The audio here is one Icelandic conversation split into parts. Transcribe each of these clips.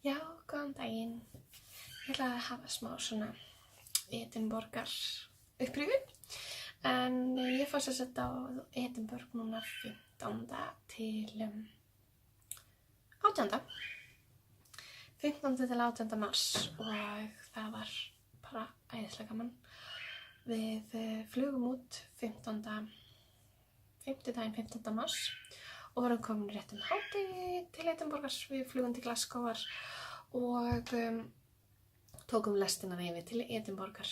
Já, góðan daginn. Ég ætla að hafa smá svona Edinborgar upprifjun. En ég fór sem sagt á Edinborg núna 15. til 18. 15. til 18. mars og það var bara æðislega gaman. Við flugum út 15. mars og vorum komin rétt hádegi til Edinborgar. Við flugum til Glasgow og tókum lestina yfir til Edinborgar.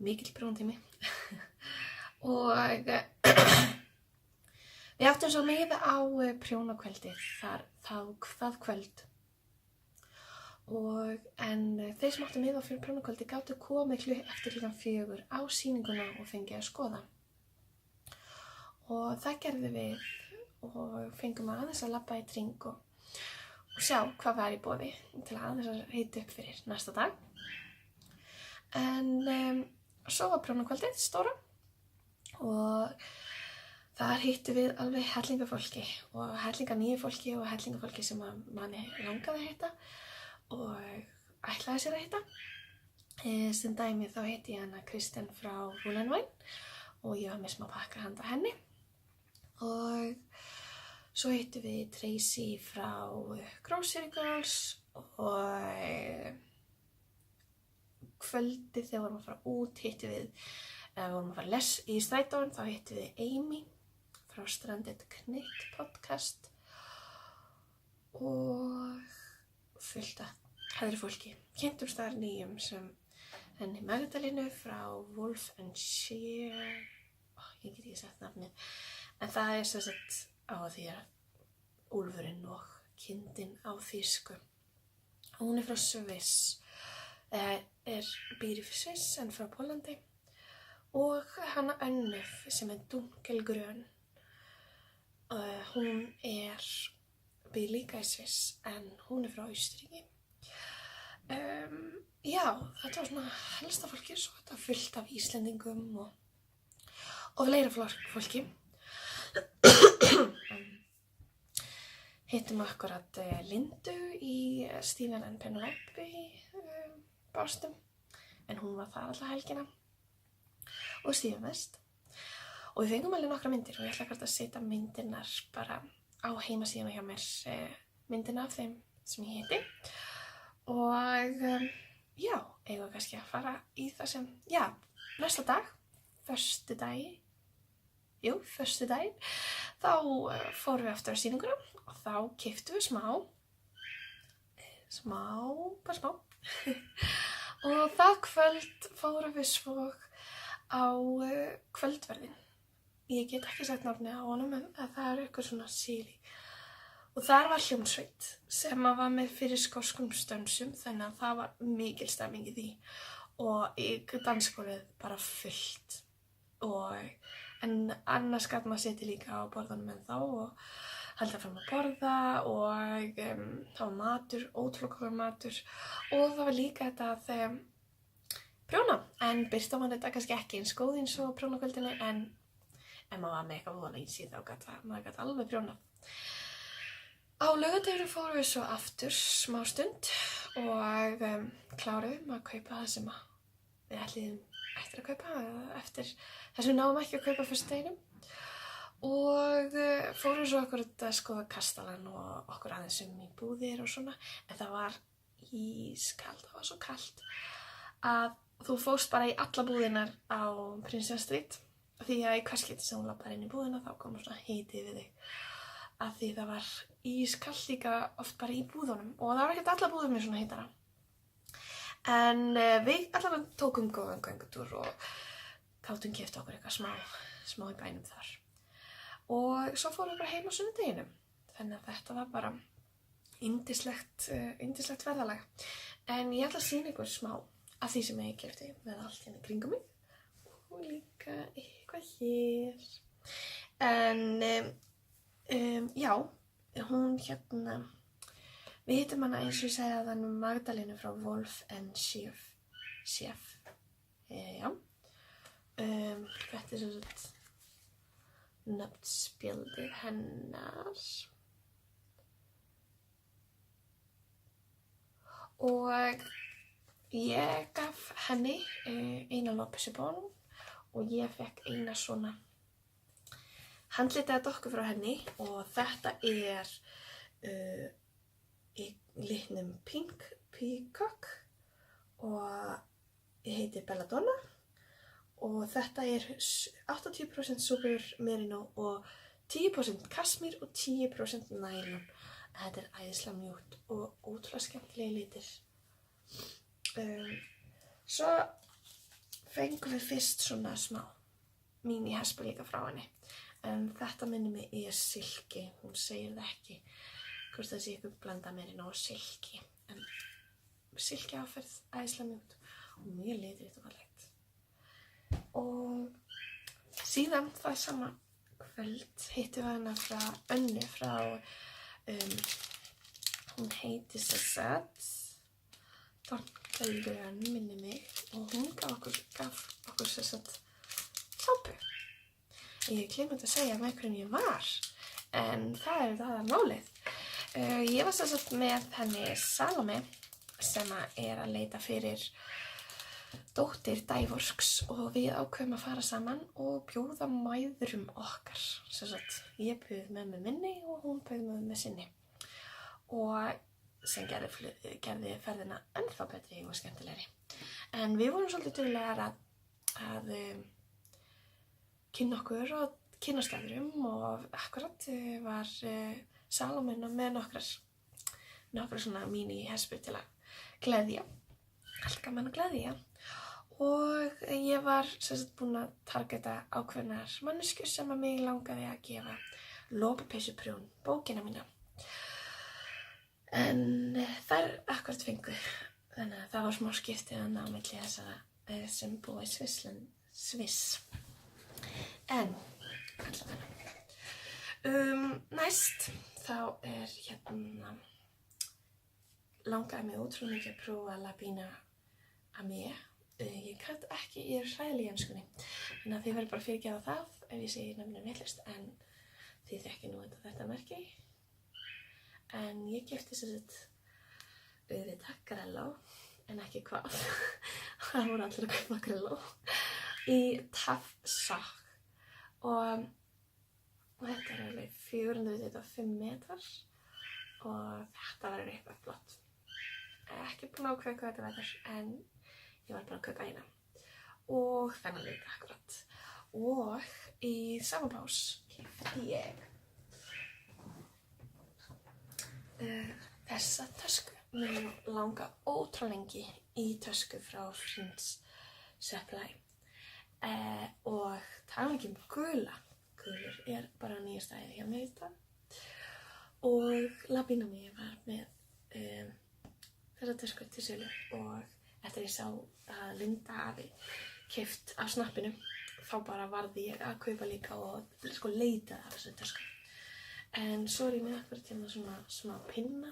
Mikill brúntími. Og við áttum svo miða á prjónakveldið það kvöld. En þeir sem áttu miða fyrir prjónakveldið gátu komið eftir klukkan 4 á sýninguna og fengið að skoða. Og það gerðum við og fengum aðeins að labba í kring og sjá hvað var í boði til aðeins að hita upp fyrir næsta dag. En svo var prjónakveldið stóra og þar hittum við alveg hellinga fólki og hellinga nýju fólki og hellinga fólki sem manni langaði að hitta og ætlaði sér að hitta. Sem dæmi þá hitti ég hana Kristen frá Wool&Wine og ég var með smá pakka handa henni. Og svo hittum við Tracy frá Grocery Girls og kvöldið þegar vorum að fara út hittum við, vorum að fara í strætóin, þá hittum við Amy frá Stranded Knit podcast og fullt af hæðri fólki. Kynntumst þar nýjum sem henni Magdalenu frá Wolf & Shear, ég get ekki sagt nafnið, en það sem sagt á því að úlfurinn og kindin á þýsku. Hún frá Sviss, býr í Sviss en frá Pólandi og hana Önnur sem dunkelgrön. Hún býr líka í Sviss en hún frá Austurríki. Já, þetta var svona helsta fólki, svo þetta fullt af Íslendingum og fleira fólki. Hittum akkurat Lindu í Stephen & Penelope bástum, en hún var þar alla helgina og Stephen West. Og við fengum alveg nokkra myndir og ég ætla að setja myndirnar bara á heimasíðuna hjá mér, myndina af þeim sem ég hitti. Og já, eigum við kannski að fara í það sem, næsta dag, föstudaginn, þá fórum við aftur á sýninguna og þá keyptum við smá. Og það kvöld fórum við svo á kvöldverðin. Ég get ekki sagt nafnið á honum en það eitthvað svona síli. Og þar var hljómsveit sem var með fyrir skoskum stönsum, þannig að það var mikil stemming í því og dansgólfið bara fullt. En annars gat maður setja líka á borðanum en þá og halda fram að borða og það var matur, ótrúlega góður matur og það var líka þetta að prjóna. En Birta var þetta kannski ekki eins góð eins og prjónakvöldinu en ef maður var með eitthvað voða í sig þá maður gat alveg prjónað. Á laugardaginn fórum við svo aftur smá stund og kláruðum að kaupa það sem við ætluðum eftir að kaupa eftir þess við náum ekki að kaupa föstudeginum og fórum svo akkurat að skoða kastalann og okkur aðeins í búðir og svona, en það var ískalt, það var svo kalt að þú fórst bara í alla búðirnar á Princess Street því að í hvert skipti sem hún labbaði inn í búðina þá kom svona hiti við þig að því það var ískalt líka oft bara í búðunum og það var ekkert alla búðir með svona hitara. En við allavega tókum góðan göngutúr og gátum keypt okkur eitthvað smá í bænum þar. Og svo fórum við bara heim á sunnudeginum. Þannig að þetta var bara yndislegt ferðalag. En ég ætla að sýna ykkur smá af því sem ég keypti með allt hérna kringum mig. Og líka eitthvað hér. En já, hún hérna... Við hittum hana eins og ég segði að hann Magdalenu frá Wolf & Shear. Já. Þetta svo nafnspjaldið hennar. og ég gaf henni eina loppisubón og ég fekk eina svona handlitaða dokku frá henni og þetta í litnum Pink Peacock og ég heiti Belladonna og þetta 80% super merino og 10% kasmír og 10% nælon. Þetta æðislega mjúkt og ótrúlega skemmtilegi litir. Svo fengum við fyrst svona smá mini-hespu líka frá henni. En þetta minnir mig silki, hún segir það ekki hvort það sé eitthvað blanda merino og silki. En silki áferð, æðislega mjúkt og mjög litritt og fallegt. Og síðan það sama kvöld hittum við hana frá Önnu frá, hún heiti Dongelön minni mig og hún gaf okkur sápu. Ég gleymdi að segja með hverjum ég var, en það það málið. Ég var með henni Salome sem að leita fyrir dóttir Dævorsks og við ákveðum að fara saman og bjóða mæðrum okkar. Ég bauð með minni og hún bauð með sinni. Og sem gerði ferðina ennþá betri og skemmtilegri. En við vorum svolítið duglegar að kynna okkur og kynnast öðrum og akkurat var Salome með nokkrar svona mini-hespur til að gleðja, gaman að gleðja. Og ég var búin að targeta ákveðnar manneskjur sem að mig langaði að gefa lopapeysuprjón bókina mína. En þær akkurat fengu, þannig að það var smá skiptið á milli þessara sem búa í Sviss. En allavega. Næst þá langaði mig ótrúlega mikið að prófa Labina Amie. Ég kann ekki, ég hræðileg í enskunni, þannig að þið verður bara að fyrirgefa það ef ég segi nafnið vitlaust, en þið þekkið nú þetta merki. En ég keypti auðvitað Grello, en ekki hvað. Það voru allir að kaupa Grello í Tough Sock og þetta alveg 405 metrar og þetta verður eitthvað flott. Ekki búin að ákveða hvað þetta verður, en ég var bara að kaupa eina og þennan líka akkurat. Og í sama bás keypti ég þessa tösku. Mér langa ótrúlega lengi í tösku frá Friends Supply og tala ekki gula. Gulur bara nýjasta æði hjá mér í dag. Og Labina Amie var með þessa tösku til sölu og eftir ég sá að Linda hafi keypt af snappinu, þá bara varði ég að kaupa líka og leita af þessu tösku. En svo ég með akkurat hérna svona smá pinna.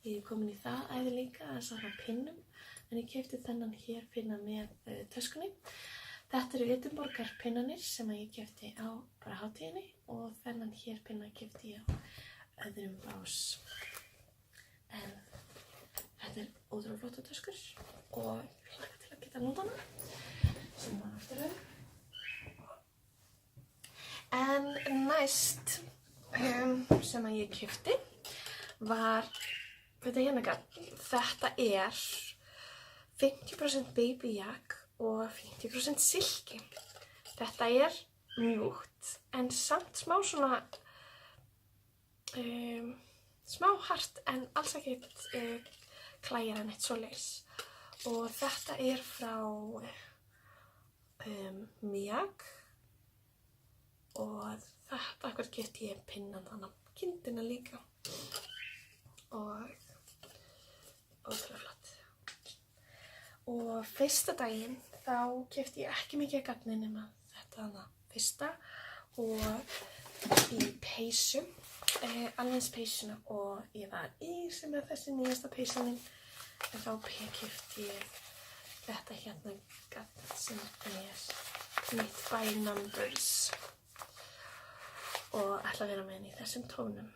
Ég komin í það æði líka að safna pinnum, en ég keypti þennan hér pinna með töskunni. Þetta eru Edinborgar pinnanir sem ég keypti á bara hátíðinni og þennan hér pinna keypti ég á öðrum bás. En þetta ótrúlega flotta töskur og ég hlakka til að geta nota hana sem var aftur öðru. En næst sem að ég keypti var þetta 50% baby yak og 50% silki. Þetta mjúkt en samt smá svona smá hart en alls ekkert klæjar en eitt svoleiðis. Og þetta frá Miak og þetta akkur keypti ég pinnan þannig á kindina líka og ótrúlega flott. Og fyrsta daginn þá keypti ég ekki mikið af gagni nema þetta þarna fyrsta og í peysu, alveg eins peysuna og ég var í sem þessi nýjasta peysan minn. En þá keypti ég þetta hérna gagn sem Knit by Numbers og ætla að vera með henni í þessum tónum.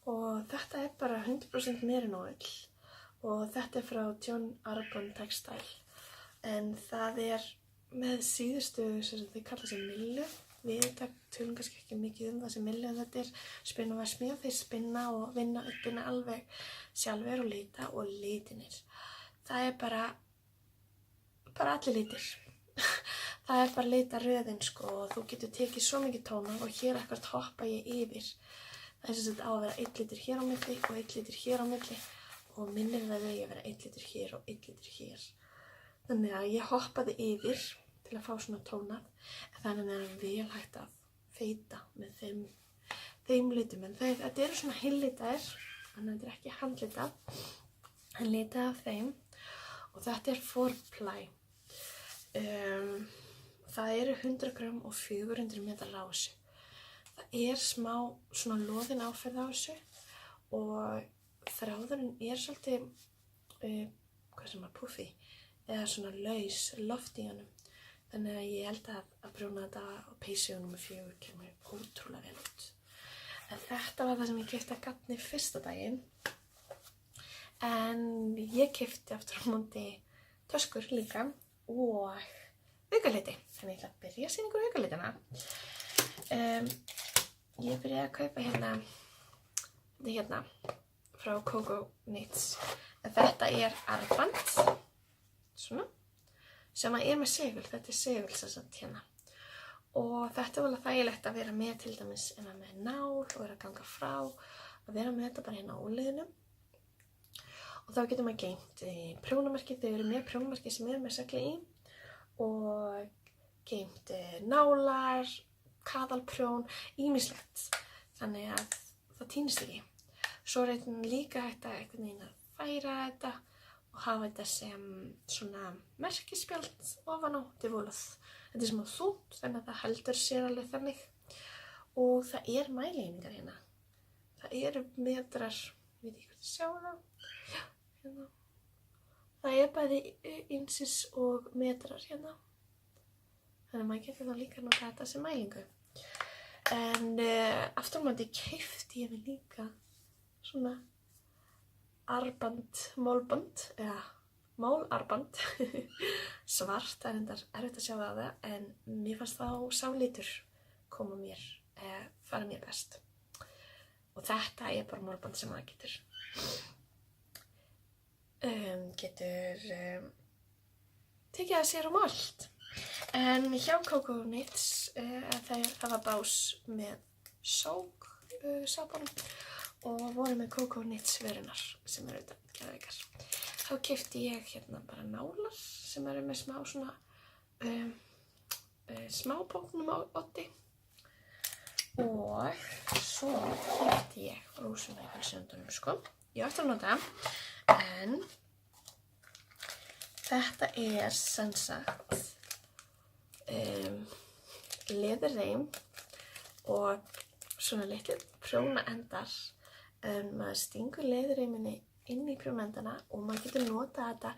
og þetta bara 100% merino-ull og þetta frá John Arbon Textile en það með síðustu sem þau kalla sig millu. Við tölum kannski ekki mikið það sem millu en þetta spinn og versmíð og þeir spinna og vinna uppina alveg sjálfur og lita og litinir. Það bara allir litir. Það bara litaröðin sko og þú getur tekið svo mikið tóna og hér ekkert hoppa ég yfir. Það sem þetta á að vera 1 litur hér á milli og 1 litur hér á milli og minnir það að vera 1 litur hér og 1 litur hér. Þannig að ég hoppaði yfir til að fá svona tónað, en þannig að vel hægt að feita með þeim litum, en þetta svona heillitaðir, þannig að þetta ekki handlitað, en litað af þeim, og þetta 4ply. Það 100 gram og 400 metrar á þessu. Það smá svona loðin áferð á þessu, og þráðurinn svolítið, hvað sem puffy, eða svona laus loft í honum. Þannig að ég held að prjóna þetta á peysu númer 4 kemur ótrúlega vel út. En þetta var það sem ég keypti að gagni fyrsta daginn. En ég keypti aftur á móti töskur líka og aukaliti. Þannig ég ætla að byrja að sýna ykkur aukalitina. Ég byrjaði að kaupa hérna frá Coco Knits. En þetta armband, svona. Sem með segul, þetta segul sem sagt hérna. Og þetta alveg þægilegt að vera með til dæmis með nál og vera að ganga frá, að vera með þetta bara hérna á úliðinum. Og þá getur maður geymt prjónamerki, þau með prjónamerki sem með segli í og geymt nálar, kaðalprjón, ýmislegt. Þannig að það týnist ekki. Svo líka hægt að einhvern veginn að færa þetta og hafa þetta sem svona merkispjald ofan á, þetta smá þungt, þannig að það heldur sér alveg þannig. Og það mælieiningar hérna. Það metrar, ég veit ekki hvort þið sjá það. Já, hérna. Það bæði inches og metrar hérna. Þannig að maður getur þá líka nota þetta sem mælingu. En aftur á móti keypti ég mér líka svona málband, eða málarband, svart, það reyndar erfitt að sjá það, en mér fannst þá sá litur fara mér best. Og þetta bara málband sem maður getur tekið að sér mált. En hjá Coco Knits, það var bás með sók sápunum, og voru með Coco Knits vörunar sem auðvitað geðveikar. Þá keypti ég hérna bara nálar sem með smá svona smápóknum á oddi. Og svo keypti ég rósuna í pylsuendunum sko. Ég ætti að nota, en þetta sem sagt leðurreim og svona litlir prjónaendar. Maður stingur leðurreiminni inn í prjónaendana og maður getur notað þetta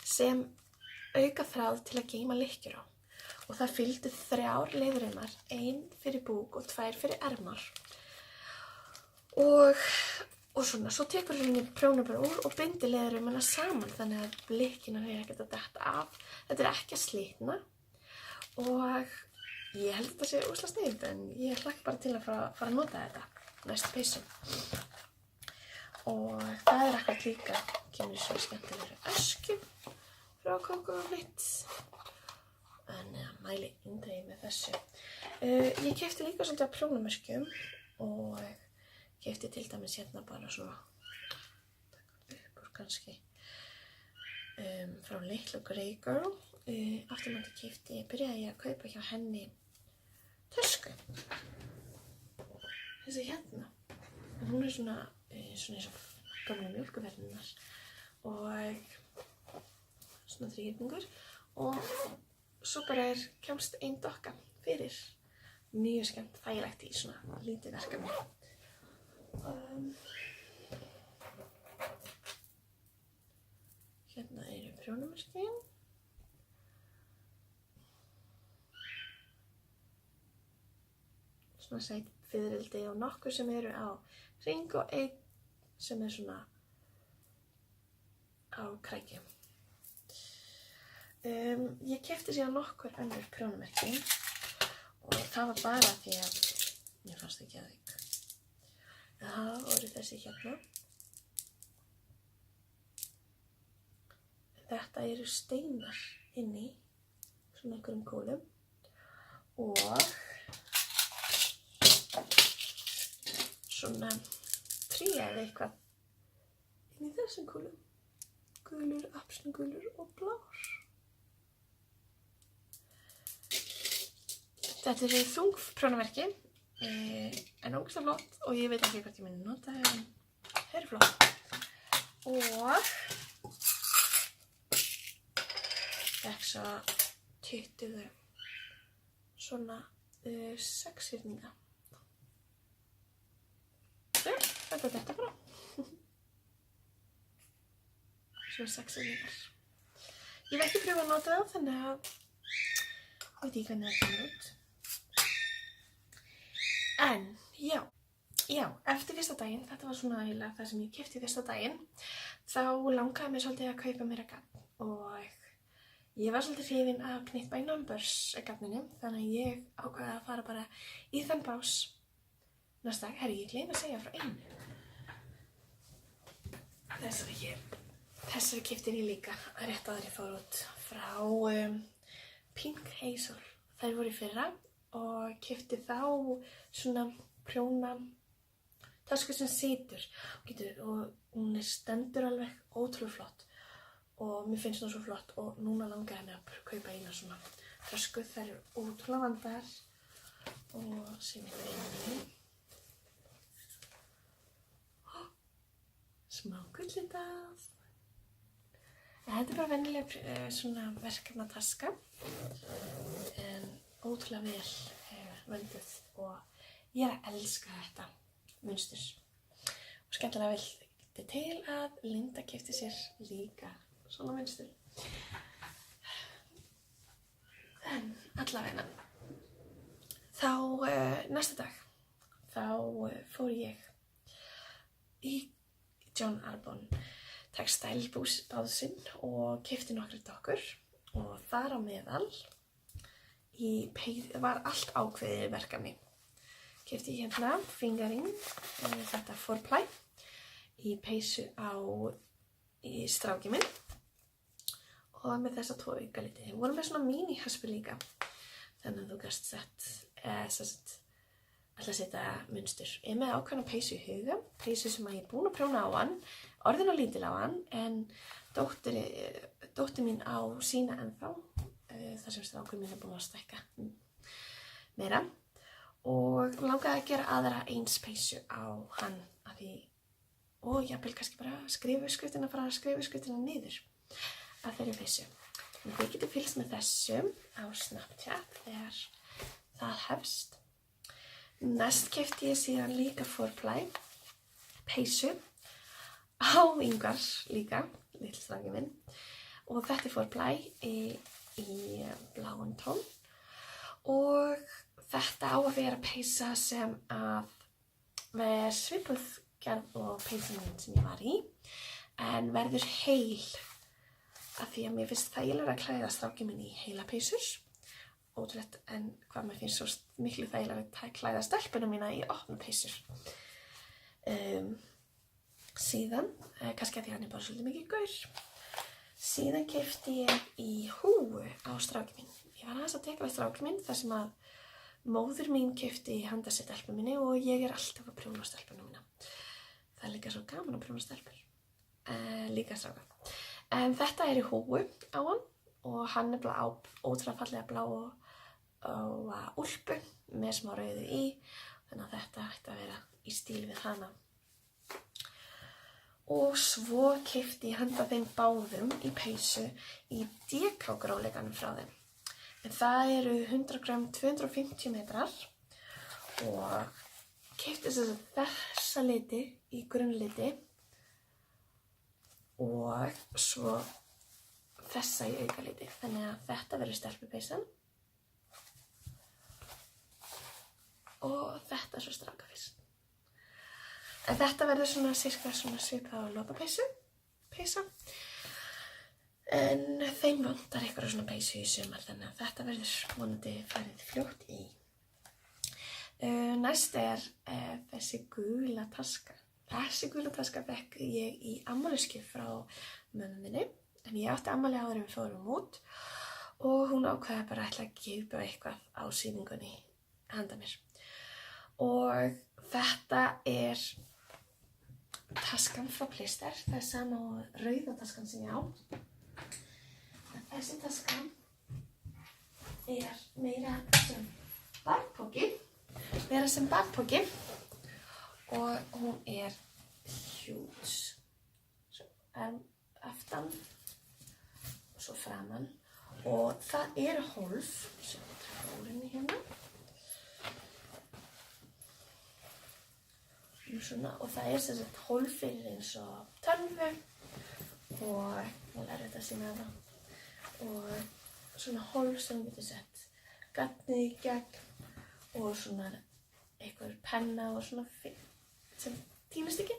sem aukaþráð til að geyma lykkjur á. Og það fylgdu 3 leðurreimar, 1 fyrir búk og 2 fyrir ermar. Og svona, svo tekur prjóna bara úr og bindir leðurreimana saman þannig að lykkjurnar ekkert að detta af. Þetta ekki að slitna og ég held að þetta sé óslega sniðugt, en ég hlakka bara til að fara að nota þetta næstu peysu. Og það ekkert líka, kemur í svo skemmtilegri öskju frá Coco Knits. En mæli eindregið með þessu. Ég keypti líka svolítið af prjónamerkjum og keypti til dæmis hérna bara svona upp úr kannski frá Little Grey Girl. Aftur móti byrjaði ég að kaupa hjá henni tösku. Þessi hérna. En hún svona eins og gamla mjólkurverðinnar og svona þríhyrningur og svo bara kemst ein dokka fyrir. Mjög skemmt, þægilegt í svona lítið verkefni. Hérna prjónamerkin. Svona fiðrildi og nokkur sem eru á hring og einn sem svona á krækju. Ég keypti síðan nokkur önnur prjónamerki og það var bara því að mér fannst þau geðveik. Það voru þessi hérna. Þetta eru steinar inni, svona einhverjum kúlum og svona tré eða eitthvað inn í þessum kúlum. Gulur, appelsínugulur og blár. Þetta eru þung prjónamerki, en ógeðslega flott og ég veit ekki hvort ég muni nota en það eru flott. Og fekk svo 20 svona 6 hyrninga. Þetta bara. Svona 6 hyrningar. Ég hef ekki pröfað að nota það þannig að veit ég hvernig það kemur út. En já, eftir fyrsta daginn, þetta var svona eiginlega það sem ég keypti fyrsta daginn, þá langaði mér svolítið að kaupa mér að garn og ég var svolítið hrifin af Knit by Numbers garninu, þannig að ég ákvaði að fara bara í þann bás næsta dag. Herri, ég gleymi að segja frá einu. Þessari hér. Þessari keypti ég líka rétt áður en ég fór út frá Pink Hazel. Þær voru í fyrra og keypti þá svona prjóna tasku sem situr og hún stendur alveg ótrúlega flott og mér finnst hún svo flott og núna langaði mér að kaupa eina svona tasku. Þær eru ótrúlega vandaðar og sem ég inni. Smá gullitað. Þetta er bara venjuleg svona verkefnataska en ótrúlega vel vönduð og ég er að elska þetta munstur. Og skemmtilega vildi til að Linda keypti sér líka svona munstur. En allavega þá næsta dag þá fór ég í John Arbon Textile básinn og keypti nokkrar dokkur og þar á meðal var allt ákveðið verkefni. Keypti ég hérna fingering, þetta 4ply í peysu í strákinn minn og með þessa 2 aukaliti. Við vorum með svona mini-haspi líka, þannig að þú gast alltaf setja munstur. Ég er með ákveðna peysu í huga, peysu sem ég er búin að prjóna á hann, orðin og lítil á hann, en dóttir mín á sína ennþá, þar sem strákur mín er búin að stækka meira. Og langaði að gera aðra eins peysu á hann af því, og jafnvel kannski bara fara að skrifa skrifskriftina niður af þeirri peysu. En þið getur fylgst með þessu á Snapchat þegar það hefst. Næst keypti ég síðan líka 4ply peysu á Ingvar líka, litli strákinn minn. Og þetta er 4ply í bláan tón. Og þetta á að vera peysa sem að ver svipuð gerð og peysan mín sem ég var í, en verður heil af því að mér finnst þægilega að klæða strákinn minn í heila peysur. Ótrúlegt, en hvað mér finnst svo miklu þægilega að klæða stelpuna mína í opna peysur. Síðan, kannski að því hann er bara svolítið mikið gaur. Síðan keypti ég í húfu á strákinn minn. Ég var aðeins að teka við strákinn minn þar sem að móður mín keypti handa sér stelpu minni og ég er alltaf að prjóna stelpuna mína. Það er líka svo gaman að prjóna stelpur. Líka stráka. En þetta er í húfu á hann og hann er ótrúlega fallega blá og úlpu með smá rauðu í, þannig að þetta ætti að vera í stíl við hana. Og svo keypti ég handa þeim báðum í peysu í DK-gróleikanum frá þeim. En það eru 100 grömm, 250 metrar og keypti þessa liti í grunnliti og svo þessa í aukaliti. Þannig að þetta verður stelpupeysan. og þetta svo strákafis. En þetta verður svona sirka svona svipað á lopapeysa. En þeim vantar eitthvað svona peysu í sumar, þannig að þetta verður vonandi farið fljótt í. Næst þessi gula taska. Þessi gula taska fékk ég í afmælisgjöf frá mömmu minni, en ég átti afmæli áður en við fórum út og hún ákveða bara að ætla að gefa eitthvað á sýningunni handa mér. Og þetta taskan frá Plister, það sama og rauða taskan sem ég á. Þessi taskan meira sem bakpoki, og hún hjút. Svo aftan og svo framan og það hólf sem trólinni hérna. Og það sem sagt hólf fyrir eins og tölvu og hún þetta að sína það. Og svona hólf sem getur sett gatnið í gegn og svona einhver penna og svona sem týnist ekki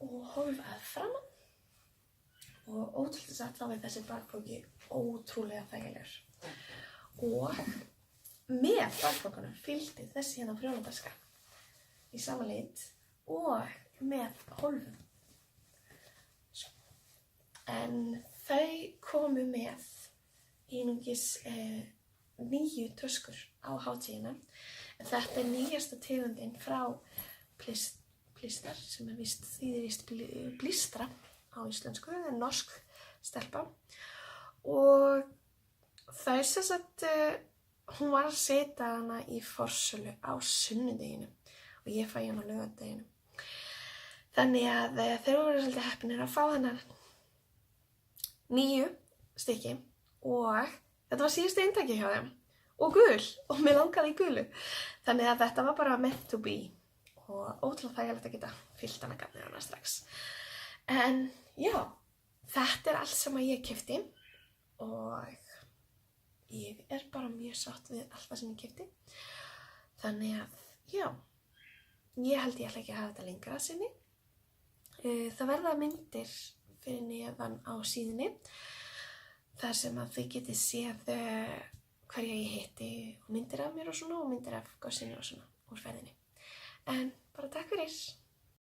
og hólf að framan og ótrúlega satt þá þessi bakpoki ótrúlega þægilegur og með bakpokanum fylgdi þessi hérna prjónataska í sama lit og með hólfum. En þau komu með einungis 9 töskur á hátíðina. En þetta nýjasta tegundin frá Plister sem þýðir víst blístra á íslensku, það norsk stelpa. Og þau sem sagt, hún var að setja hana í forsölu á sunnudeginu og ég fæ hana á laugardeginu. Þannig að þeir voru svolítið heppnir að fá hennar 9 stykki og þetta var síðustu eintaki hjá þeim og gul og mér langaði í gulu. Þannig að þetta var bara meant to be og ótrúlega þægilegt að geta fyllt hana gatnið hana strax. En já, þetta allt sem ég keypti og ég bara mjög sátt við allt það sem ég keypti. Þannig að já, ég held ég ætla ekki að hafa þetta lengra að sinni. Það verða myndir fyrir neðan á síðunni þar sem að þið getið séð hverja ég hitti og myndir af mér og svona og myndir af gossinu og svona úr ferðinni. En bara takk fyrir.